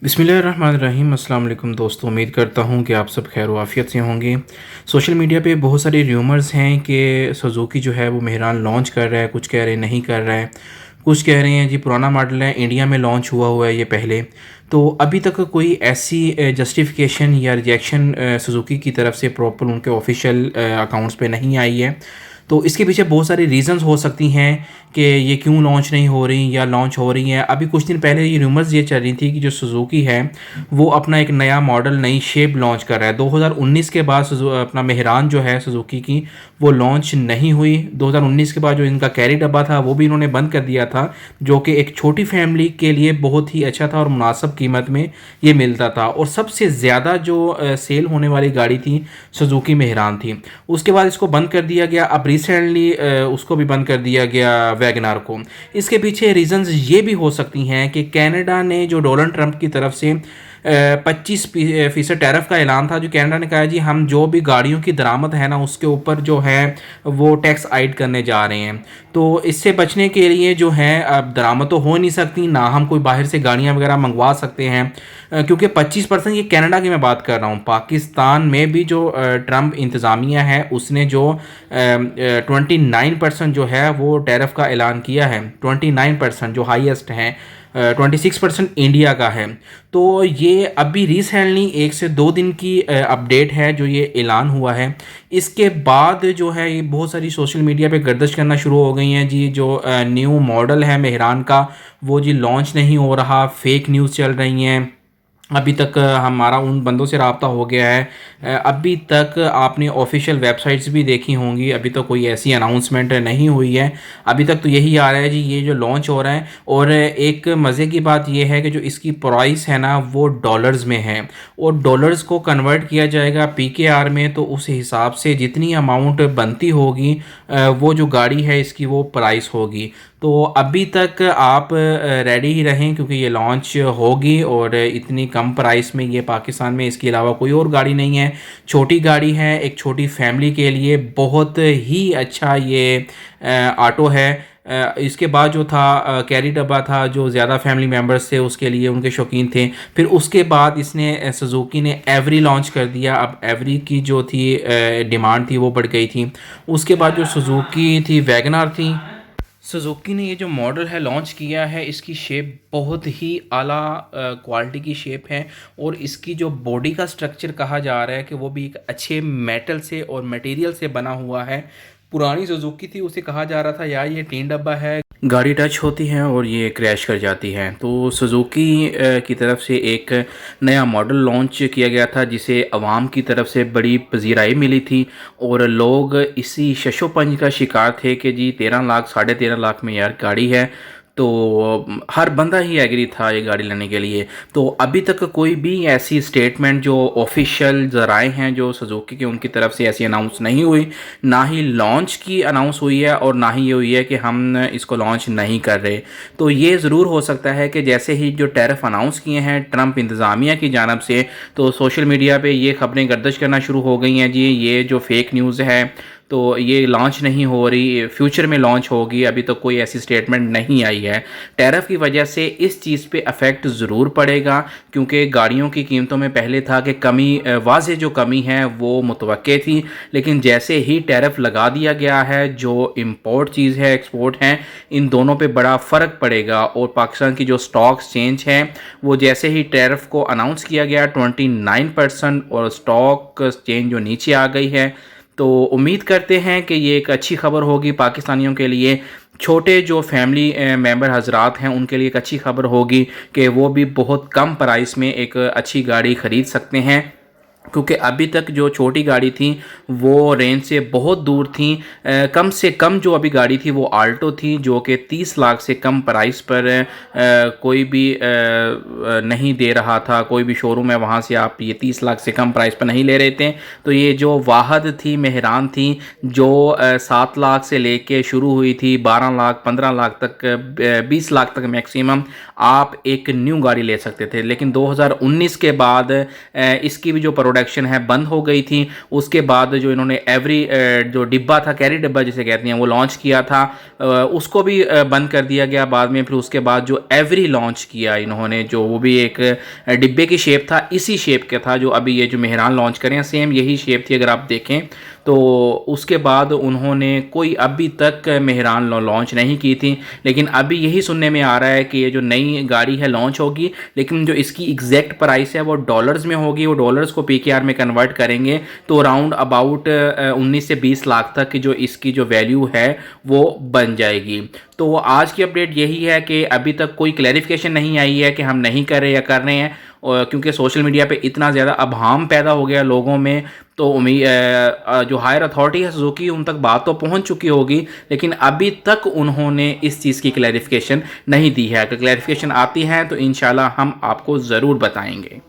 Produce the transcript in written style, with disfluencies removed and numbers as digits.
बिस्मिल्लाहिर्रहमानिर्रहीम। अस्सलाम वालेकुम दोस्तों, उम्मीद करता हूँ कि आप सब खैर आफ़ियत से होंगे। सोशल मीडिया पे बहुत सारे र्यूमर्स हैं कि सुज़ुकी जो है वो मेहरान लॉन्च कर रहा है, कुछ कह रहे हैं नहीं कर रहा है, कुछ कह रहे हैं जी पुराना मॉडल है, इंडिया में लॉन्च हुआ हुआ है ये पहले। तो अभी तक कोई ऐसी जस्टिफिकेशन या रिजेक्शन सुज़ुकी की तरफ से प्रॉपर उनके ऑफिशियल अकाउंट्स पे नहीं आई है। तो इसके पीछे बहुत सारी रीज़न्स हो सकती हैं कि ये क्यों लॉन्च नहीं हो रही या लॉन्च हो रही हैं। अभी कुछ दिन पहले ये रूमर्स ये चल रही थी कि जो सुज़ुकी है वो अपना एक नया मॉडल, नई शेप लॉन्च कर रहा है। 2019 के बाद अपना मेहरान जो है सुज़ुकी की वो लॉन्च नहीं हुई। 2019 के बाद जो इनका कैरी डब्बा था वो भी इन्होंने बंद कर दिया था, जो कि एक छोटी फैमिली के लिए बहुत ही अच्छा था और मुनासिब कीमत में ये मिलता था। और सबसे ज़्यादा जो सेल होने वाली गाड़ी थी सुज़ुकी मेहरान थी। उसके बाद इसको बंद कर दिया गया। अब रिसेंटली उसको भी बंद कर दिया गया, वैगनार को। इसके पीछे रीजंस ये भी हो सकती हैं कि कनाडा ने जो डोनाल्ड ट्रंप की तरफ से 25% टैरिफ का ऐलान था, जो कनाडा ने कहा जी हम जो भी गाड़ियों की दरामद है ना उसके ऊपर जो है वो टैक्स आइड करने जा रहे हैं। तो इससे बचने के लिए जो है अब दरामद तो हो नहीं सकती, ना हम कोई बाहर से गाड़ियां वगैरह मंगवा सकते हैं, क्योंकि 25% ये कनाडा की मैं बात कर रहा हूँ। पाकिस्तान में भी जो ट्रंप इंतज़ामिया है उसने जो 29% जो है वो टैरिफ का ऐलान किया है। 29% जो हाईएस्ट है, 26% इंडिया का है। तो ये अभी रिसेंटली 1 से 2 दिन की अपडेट है जो ये ऐलान हुआ है। इसके बाद जो है ये बहुत सारी सोशल मीडिया पे गर्दिश करना शुरू हो गई हैं जी, जो न्यू मॉडल है मेहरान का वो जी लॉन्च नहीं हो रहा, फेक न्यूज़ चल रही हैं। अभी तक हमारा उन बंदों से रब्ता हो गया है। अभी तक आपने ऑफिशियल वेबसाइट्स भी देखी होंगी, अभी तो कोई ऐसी अनाउंसमेंट नहीं हुई है। अभी तक तो यही आ रहा है जी ये जो लॉन्च हो रहा है। और एक मज़े की बात ये है कि जो इसकी प्राइस है ना वो डॉलर्स में है, और डॉलर्स को कन्वर्ट किया जाएगा पीकेआर में, तो उस हिसाब से जितनी अमाउंट बनती होगी वो जो गाड़ी है इसकी वो प्राइस होगी। तो अभी तक आप रेडी ही रहें, क्योंकि ये लॉन्च होगी और इतनी कम प्राइस में ये पाकिस्तान में इसके अलावा कोई और गाड़ी नहीं है। छोटी गाड़ी है, एक छोटी फैमिली के लिए बहुत ही अच्छा ये ऑटो है। इसके बाद जो था कैरी डब्बा था, जो ज़्यादा फैमिली मेम्बर्स थे उसके लिए, उनके शौकीन थे। फिर उसके बाद इसने सुजुकी ने एवरी लॉन्च कर दिया। अब एवरी की जो थी डिमांड थी वो बढ़ गई थी। उसके बाद जो सुजुकी थी वैगनार थी। सुजुकी ने ये जो मॉडल है लॉन्च किया है, इसकी शेप बहुत ही आला क्वालिटी की शेप है, और इसकी जो बॉडी का स्ट्रक्चर कहा जा रहा है कि वो भी एक अच्छे मेटल से और मटेरियल से बना हुआ है। पुरानी सुजुकी थी उसे कहा जा रहा था यार ये टीन डब्बा है, गाड़ी टच होती है और ये क्रैश कर जाती है। तो सुजुकी की तरफ से एक नया मॉडल लॉन्च किया गया था जिसे अवाम की तरफ से बड़ी पजीराई मिली थी, और लोग इसी शशोपंज का शिकार थे कि जी 13 लाख 13.5 लाख में यार गाड़ी है। तो हर बंदा ही एग्री था ये गाड़ी लेने के लिए। तो अभी तक कोई भी ऐसी स्टेटमेंट जो ऑफिशियल ज़राए हैं जो सुजुकी के उनकी तरफ से ऐसी अनाउंस नहीं हुई, ना ही लॉन्च की अनाउंस हुई है और ना ही ये हुई है कि हम इसको लॉन्च नहीं कर रहे। तो ये ज़रूर हो सकता है कि जैसे ही जो टैरिफ अनाउंस किए हैं ट्रंप इंतज़ामिया की जानब से, तो सोशल मीडिया पे ये खबरें गर्दिश करना शुरू हो गई हैं जी ये जो फेक न्यूज़ है, तो ये लॉन्च नहीं हो रही, फ्यूचर में लॉन्च होगी। अभी तो कोई ऐसी स्टेटमेंट नहीं आई है। टैरिफ की वजह से इस चीज़ पे अफेक्ट ज़रूर पड़ेगा, क्योंकि गाड़ियों की कीमतों में पहले था कि कमी, वाज़े जो कमी है वो मुतवक्के थी, लेकिन जैसे ही टैरिफ लगा दिया गया है, जो इम्पोर्ट चीज़ है एक्सपोर्ट है, इन दोनों पे बड़ा फ़र्क पड़ेगा। और पाकिस्तान की जो स्टॉक एक्सचेंज है वो जैसे ही टैरिफ को अनाउंस किया गया 29%, और स्टॉक एक्सचेंज जो नीचे आ गई है। तो उम्मीद करते हैं कि ये एक अच्छी खबर होगी पाकिस्तानियों के लिए। छोटे जो फैमिली मेंबर हजरात हैं उनके लिए एक अच्छी खबर होगी कि वो भी बहुत कम प्राइस में एक अच्छी गाड़ी ख़रीद सकते हैं, क्योंकि अभी तक जो छोटी गाड़ी थी वो रेंज से बहुत दूर थी। कम से कम जो अभी गाड़ी थी वो आल्टो थी, जो कि 30 लाख से कम प्राइस पर कोई भी नहीं दे रहा था। कोई भी शोरूम है वहाँ से आप ये 30 लाख से कम प्राइस पर नहीं ले रहे थे। तो ये जो वाहद थी मेहरान थी, जो 7 लाख से लेके शुरू हुई थी 12 लाख 15 लाख तक, 20 लाख तक मैक्सिमम आप एक न्यू गाड़ी ले सकते थे। लेकिन 2019 के बाद इसकी भी जो प्रोडक्ट प्रोडक्शन है बंद हो गई थी। उसके बाद जो इन्होंने एवरी जो डिब्बा था, कैरी डिब्बा जिसे कहते हैं, वो लॉन्च किया था, उसको भी बंद कर दिया गया बाद में। फिर उसके बाद जो एवरी लॉन्च किया इन्होंने, जो वो भी एक डिब्बे की शेप था, इसी शेप का था जो अभी ये जो मेहरान लॉन्च करें, सेम यही शेप थी अगर आप देखें तो। उसके बाद उन्होंने कोई अभी तक मेहरान लॉन्च नहीं की थी, लेकिन अभी यही सुनने में आ रहा है कि ये जो नई गाड़ी है लॉन्च होगी, लेकिन जो इसकी एग्जैक्ट प्राइस है वो डॉलर्स में होगी। वो डॉलर्स को पीकेआर में कन्वर्ट करेंगे तो अराउंड अबाउट 19 से 20 लाख तक की जो इसकी जो वैल्यू है वो बन जाएगी। तो आज की अपडेट यही है कि अभी तक कोई क्लैरिफिकेशन नहीं आई है कि हम नहीं कर रहे या कर रहे हैं, क्योंकि सोशल मीडिया पे इतना ज़्यादा अभाम पैदा हो गया लोगों में। तो उम्मीद जो हायर अथॉरिटी है सुजुकी, उन तक बात तो पहुंच चुकी होगी, लेकिन अभी तक उन्होंने इस चीज़ की क्लैरिफिकेशन नहीं दी है। अगर क्लैरिफिकेशन आती है तो इंशाल्लाह हम आपको ज़रूर बताएंगे।